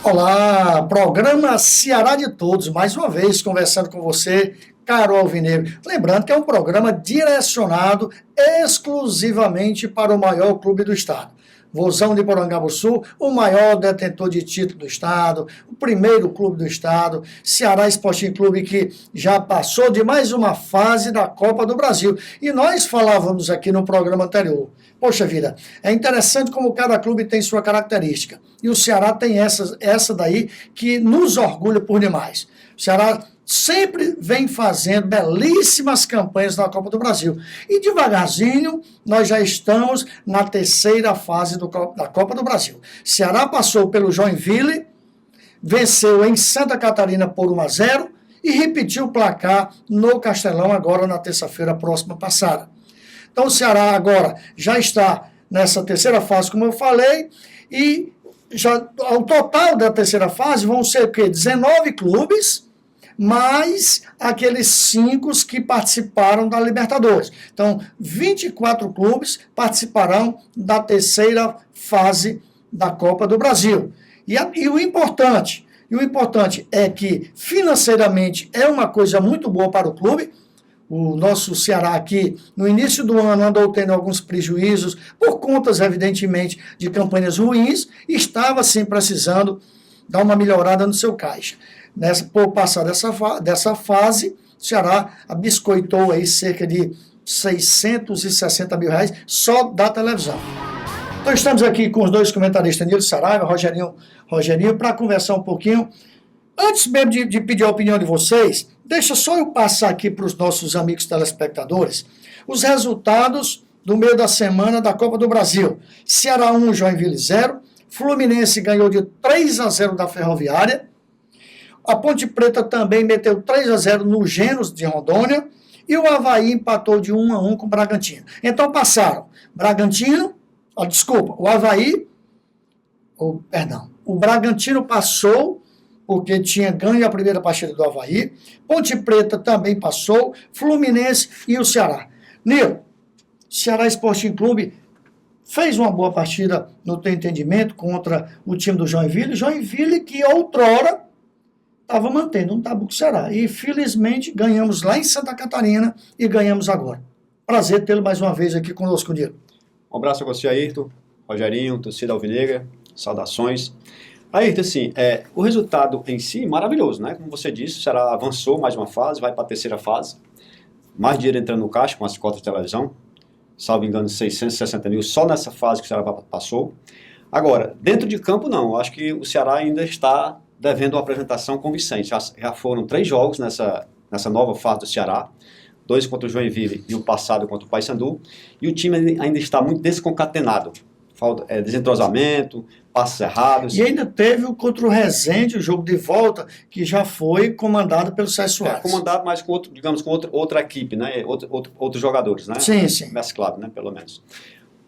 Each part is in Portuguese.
Olá, programa Ceará de Todos, mais uma vez conversando com você, caro alvinegro. Lembrando que é um programa direcionado exclusivamente para o maior clube do estado. Vozão de Porangabuçu, o maior detentor de título do estado, o primeiro clube do estado, Ceará Sporting Clube, que já passou de mais uma fase da Copa do Brasil. E nós falávamos aqui no programa anterior, poxa vida, é interessante como cada clube tem sua característica. E o Ceará tem essa daí que nos orgulha por demais. O Ceará sempre vem fazendo belíssimas campanhas na Copa do Brasil. E devagarzinho, nós já estamos na terceira fase da Copa do Brasil. Ceará passou pelo Joinville, venceu em Santa Catarina por 1-0 e repetiu o placar no Castelão agora na terça-feira próxima passada. Então o Ceará agora já está nessa terceira fase, como eu falei, e já, ao total da terceira fase vão ser o quê? 19 clubes, mais aqueles 5 que participaram da Libertadores. Então, 24 clubes participarão da terceira fase da Copa do Brasil. E o importante é que financeiramente é uma coisa muito boa para o clube. O nosso Ceará aqui, no início do ano, andou tendo alguns prejuízos, por contas, evidentemente, de campanhas ruins, e estava, sim, precisando dar uma melhorada no seu caixa. Por passar dessa fase, o Ceará abiscoitou aí cerca de 660 mil reais só da televisão. Então estamos aqui com os dois comentaristas, Nilo Saraiva, Rogerinho, para conversar um pouquinho. Antes mesmo de pedir a opinião de vocês, deixa só eu passar aqui para os nossos amigos telespectadores os resultados do meio da semana da Copa do Brasil. Ceará 1, Joinville 0, Fluminense ganhou de 3-0 da Ferroviária, a Ponte Preta também meteu 3-0 no Genos de Rondônia e o Avaí empatou de 1-1 com o Bragantino. Então passaram o Bragantino passou porque tinha ganho a primeira partida do Avaí, Ponte Preta também passou, Fluminense e o Ceará. Nilo, Ceará Sporting Clube fez uma boa partida, no teu entendimento, contra o time do Joinville que outrora estava mantendo um tabu com o Ceará. E, felizmente, ganhamos lá em Santa Catarina e ganhamos agora. Prazer tê-lo mais uma vez aqui conosco, Nilo. Um abraço a você, Ayrton, Rogerinho, torcida alvinegra, saudações. Ayrton, assim, o resultado em si, maravilhoso, né? Como você disse, o Ceará avançou mais uma fase, vai para a terceira fase. Mais dinheiro entrando no caixa com as cotas de televisão. Salvo engano, 660 mil só nessa fase que o Ceará passou. Agora, dentro de campo, não. Eu acho que o Ceará ainda está devendo uma apresentação convincente. Já foram 3 jogos nessa nova fase do Ceará. 2 contra o Joinville e o passado contra o Paysandu. E o time ainda está muito desconcatenado. Falta desentrosamento, passos errados. E ainda teve contra o Resende, o jogo de volta, que já foi comandado pelo César Soares. Comandado, mas com outra equipe, né? Outros jogadores, né? Sim. Mesclado, né? Pelo menos.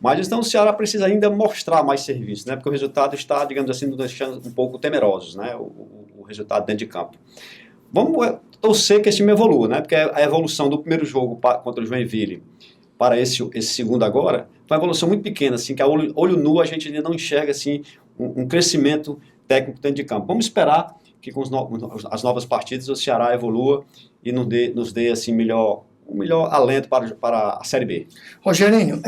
Mas então o Ceará precisa ainda mostrar mais serviço, né? Porque o resultado está, digamos assim, nos deixando um pouco temerosos, né? O resultado dentro de campo. Vamos torcer que esse time evolua, né? Porque a evolução do primeiro jogo contra o Joinville para esse segundo agora foi uma evolução muito pequena, assim, que a olho nu a gente ainda não enxerga assim, um crescimento técnico dentro de campo. Vamos esperar que com as novas partidas o Ceará evolua e nos dê assim, um melhor alento para a Série B. Rogerinho,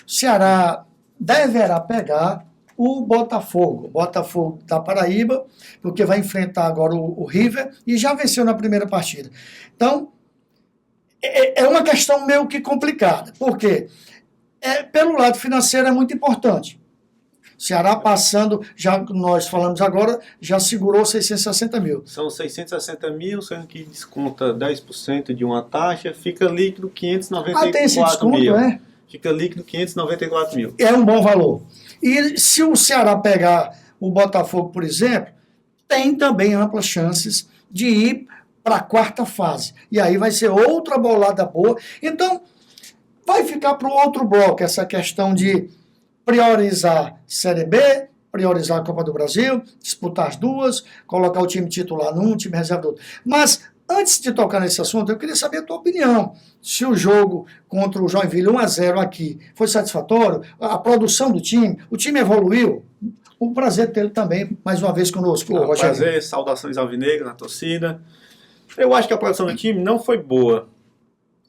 o Ceará deverá pegar o Botafogo da Paraíba, porque vai enfrentar agora o River e já venceu na primeira partida. Então, é uma questão meio que complicada, porque pelo lado financeiro é muito importante. O Ceará passando, já nós falamos agora, já segurou 660 mil. São 660 mil, sendo que desconta 10% de uma taxa, fica líquido 594 tem esse desconto, mil. Fica líquido 594 mil. É um bom valor. E se o Ceará pegar o Botafogo, por exemplo, tem também amplas chances de ir para a quarta fase. E aí vai ser outra bolada boa. Então, vai ficar para o outro bloco essa questão de priorizar Série B, priorizar a Copa do Brasil, disputar as duas, colocar o time titular num, time reserva do outro. Mas, antes de tocar nesse assunto, eu queria saber a tua opinião. Se o jogo contra o Joinville 1-0 aqui foi satisfatório, a produção do time, o time evoluiu? Um prazer tê-lo também, mais uma vez conosco, Rogério. Prazer, saudações alvinegras na torcida. Eu acho que a produção do time não foi boa.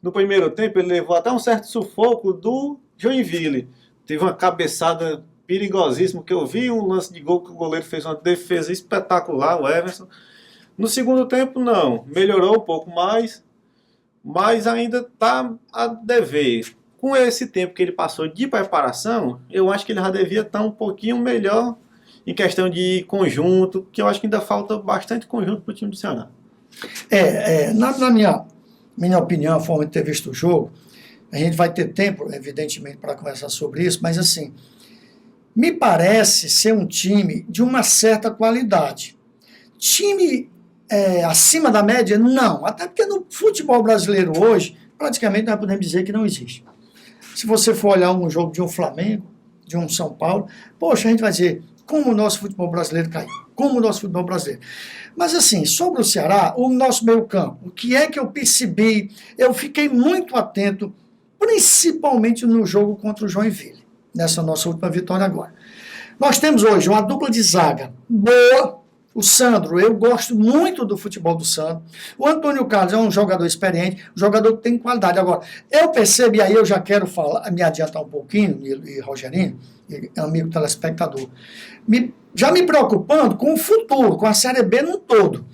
No primeiro tempo, ele levou até um certo sufoco do Joinville. Teve uma cabeçada perigosíssima, que eu vi um lance de gol que o goleiro fez uma defesa espetacular, o Everson. No segundo tempo, não. Melhorou um pouco mais, mas ainda está a dever. Com esse tempo que ele passou de preparação, eu acho que ele já devia estar um pouquinho melhor em questão de conjunto, que eu acho que ainda falta bastante conjunto para o time do Ceará. Na minha opinião, a forma de ter visto o jogo, a gente vai ter tempo, evidentemente, para conversar sobre isso, mas assim, me parece ser um time de uma certa qualidade. Time acima da média, não. Até porque no futebol brasileiro hoje, praticamente nós podemos dizer que não existe. Se você for olhar um jogo de um Flamengo, de um São Paulo, poxa, a gente vai dizer como o nosso futebol brasileiro caiu, como o nosso futebol brasileiro. Mas assim, sobre o Ceará, o nosso meio campo, o que é que eu percebi? Eu fiquei muito atento, principalmente no jogo contra o Joinville, nessa nossa última vitória agora. Nós temos hoje uma dupla de zaga boa. O Sandro, eu gosto muito do futebol do Sandro. O Antônio Carlos é um jogador experiente, um jogador que tem qualidade. Agora, eu percebo, e aí eu já quero me adiantar um pouquinho, e Rogerinho, e amigo telespectador, já me preocupando com o futuro, com a Série B no todo.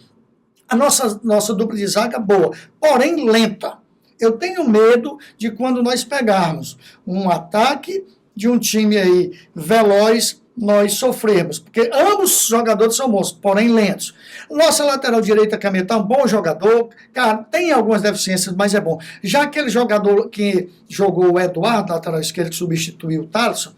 A nossa dupla de zaga boa, porém lenta. Eu tenho medo de quando nós pegarmos um ataque de um time aí veloz, nós sofremos, porque ambos os jogadores são bons, porém lentos. Nossa lateral direita, Cameta, é um bom jogador, cara, tem algumas deficiências, mas é bom. Já aquele jogador que jogou o Eduardo, lateral esquerdo, que substituiu o Thaleson,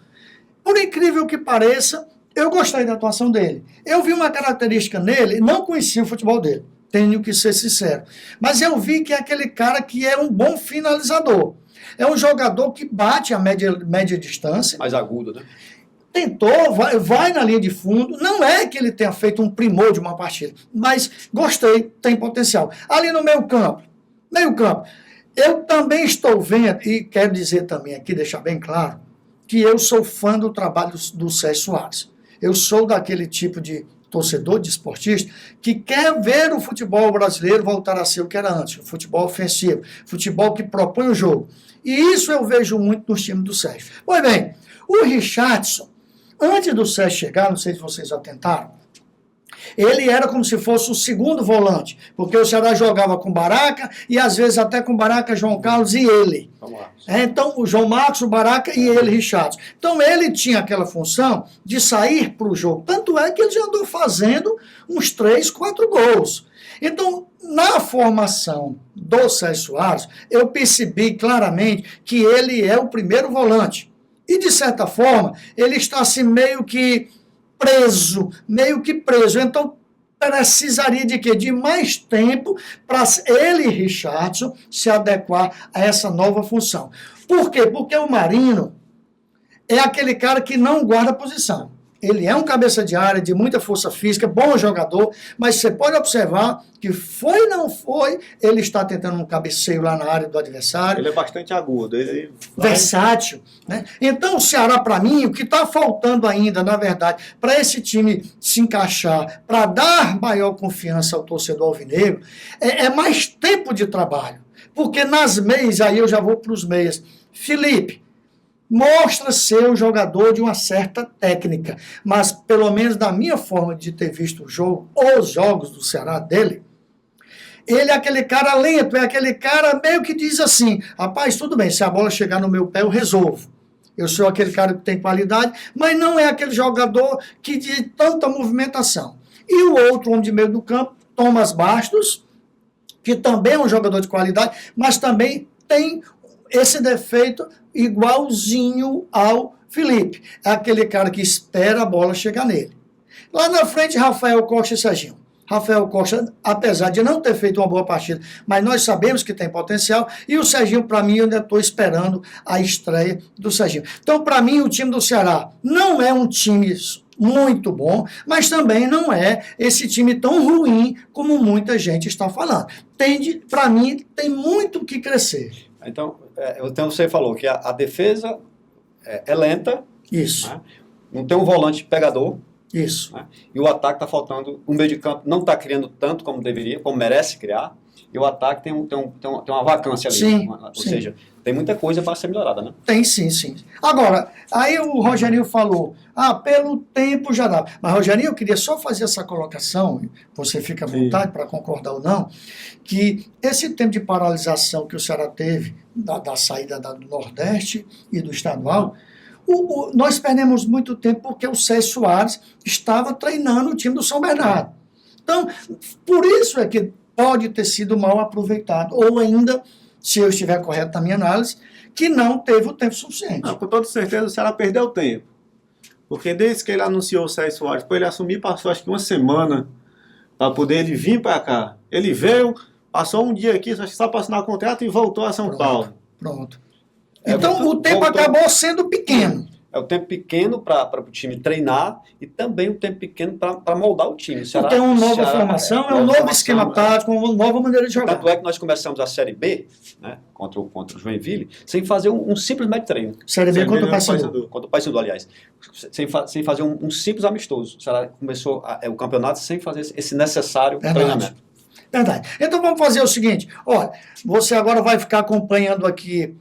por incrível que pareça, eu gostei da atuação dele. Eu vi uma característica nele, não conhecia o futebol dele, tenho que ser sincero, mas eu vi que é aquele cara que é um bom finalizador. É um jogador que bate a média distância. Mais agudo, né? Tentou, vai na linha de fundo. Não é que ele tenha feito um primor de uma partida, mas gostei, tem potencial. Ali no meio campo, eu também estou vendo, e quero dizer também aqui, deixar bem claro, que eu sou fã do trabalho do Sérgio Soares. Eu sou daquele tipo de torcedor, de esportista, que quer ver o futebol brasileiro voltar a ser o que era antes, o futebol ofensivo, futebol que propõe o jogo. E isso eu vejo muito nos times do Sérgio. Pois bem, o Richardson, antes do Sérgio chegar, não sei se vocês atentaram, ele era como se fosse o segundo volante, porque o Ceará jogava com Baraca e às vezes até com Baraca, João Carlos e ele. Então, o João Marcos, o Baraca e ele, Richardson. Então, ele tinha aquela função de sair para o jogo. Tanto é que ele já andou fazendo uns 3, 4 gols. Então, na formação do Sérgio Soares, eu percebi claramente que ele é o primeiro volante. E, de certa forma, ele está assim meio que preso. Então, precisaria de quê? De mais tempo para ele, Richardson, se adequar a essa nova função. Por quê? Porque o Marino é aquele cara que não guarda posição. Ele é um cabeça de área, de muita força física, bom jogador, mas você pode observar que foi ou não foi, ele está tentando um cabeceio lá na área do adversário. Ele é bastante agudo. Versátil. Né? Então, o Ceará, para mim, o que está faltando ainda, na verdade, para esse time se encaixar, para dar maior confiança ao torcedor alvinegro, é mais tempo de trabalho. Porque nas meias, aí eu já vou para os meias. Felipe, mostra ser um jogador de uma certa técnica, mas pelo menos da minha forma de ter visto o jogo, os jogos do Ceará dele, ele é aquele cara lento, é aquele cara meio que diz assim, rapaz, tudo bem, se a bola chegar no meu pé eu resolvo. Eu sou aquele cara que tem qualidade, mas não é aquele jogador que de tanta movimentação. E o outro homem de meio do campo, Thomas Bastos, que também é um jogador de qualidade, mas também tem esse defeito igualzinho ao Felipe. É aquele cara que espera a bola chegar nele. Lá na frente, Rafael Costa e Serginho. Rafael Costa, apesar de não ter feito uma boa partida, mas nós sabemos que tem potencial, e o Serginho, para mim, eu ainda estou esperando a estreia do Serginho. Então, para mim, o time do Ceará não é um time muito bom, mas também não é esse time tão ruim como muita gente está falando. Para mim, tem muito que crescer. Então, você falou que a defesa é lenta. Isso. Né? Não tem um volante pegador. Isso. né? E o ataque está faltando, o meio de campo não está criando tanto como deveria, como merece criar, e o ataque tem uma vacância ali. Sim, Ou sim. seja, tem muita coisa para ser melhorada, né? Tem sim, sim. Agora, aí o Rogerinho falou, pelo tempo já dá. Mas, Rogerinho, eu queria só fazer essa colocação, você fica à vontade para concordar ou não, que esse tempo de paralisação que o Ceará teve, da saída do Nordeste e do estadual, nós perdemos muito tempo porque o César Soares estava treinando o time do São Bernardo. Então, por isso é que pode ter sido mal aproveitado, ou ainda, se eu estiver correto na minha análise, que não teve o tempo suficiente. Não, com toda certeza o Ceará perdeu tempo. Porque desde que ele anunciou o César Soares, para ele assumir, passou acho que uma semana para poder ele vir para cá. Ele veio, passou um dia aqui, só para assinar contrato e voltou a São Paulo. Pronto. Então, o tempo voltou. acabou sendo pequeno. É o tempo pequeno para o time treinar e também o tempo pequeno para moldar o time. Porque é uma nova formação, é um novo esquema tático, uma nova maneira de jogar. Tanto é que nós começamos a Série B, né, contra o Joinville, sem fazer um simples médio treino. Série B contra o Paysandu. Contra o Paysandu, aliás. Sem fazer um simples amistoso. O Ceará começou o campeonato sem fazer esse necessário treinamento. Verdade. Então vamos fazer o seguinte, olha, você agora vai ficar acompanhando aqui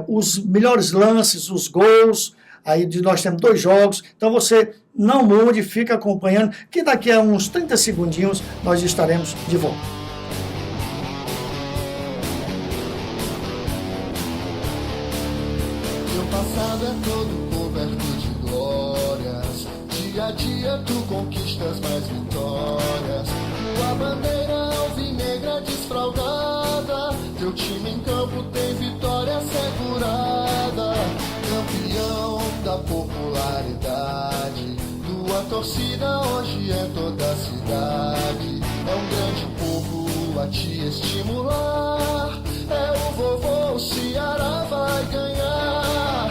os melhores lances, os gols. Aí nós temos 2 jogos, então você não mude, fica acompanhando, que daqui a uns 30 segundinhos nós estaremos de volta. Seu passado é todo coberto de glórias, dia a dia tu conquistas mais vitórias. Tua bandeira alvinegra desfraldada, teu time em campo tem vitória assegurada. Campeão da popularidade, tua torcida hoje é toda a cidade. É um grande povo a te estimular, é o vovô, o Ceará vai ganhar.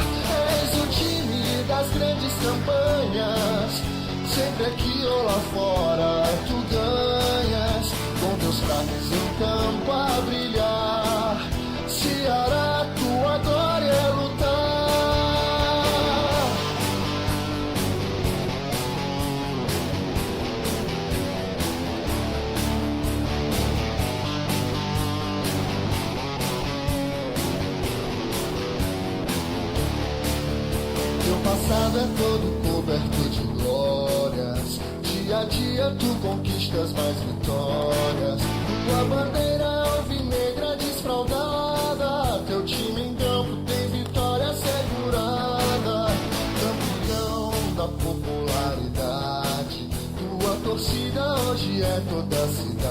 És o time das grandes campanhas, sempre aqui ou lá fora tu ganhas, com teus craques em campo a brilhar. Ceará, tua glória é lutar. Teu passado é todo coberto de glórias, dia a dia tu conquistas mais vitórias. Tua bandeira alvinegra desfraldada, teu time em campo tem vitória assegurada. Campeão da popularidade, tua torcida hoje é toda a cidade.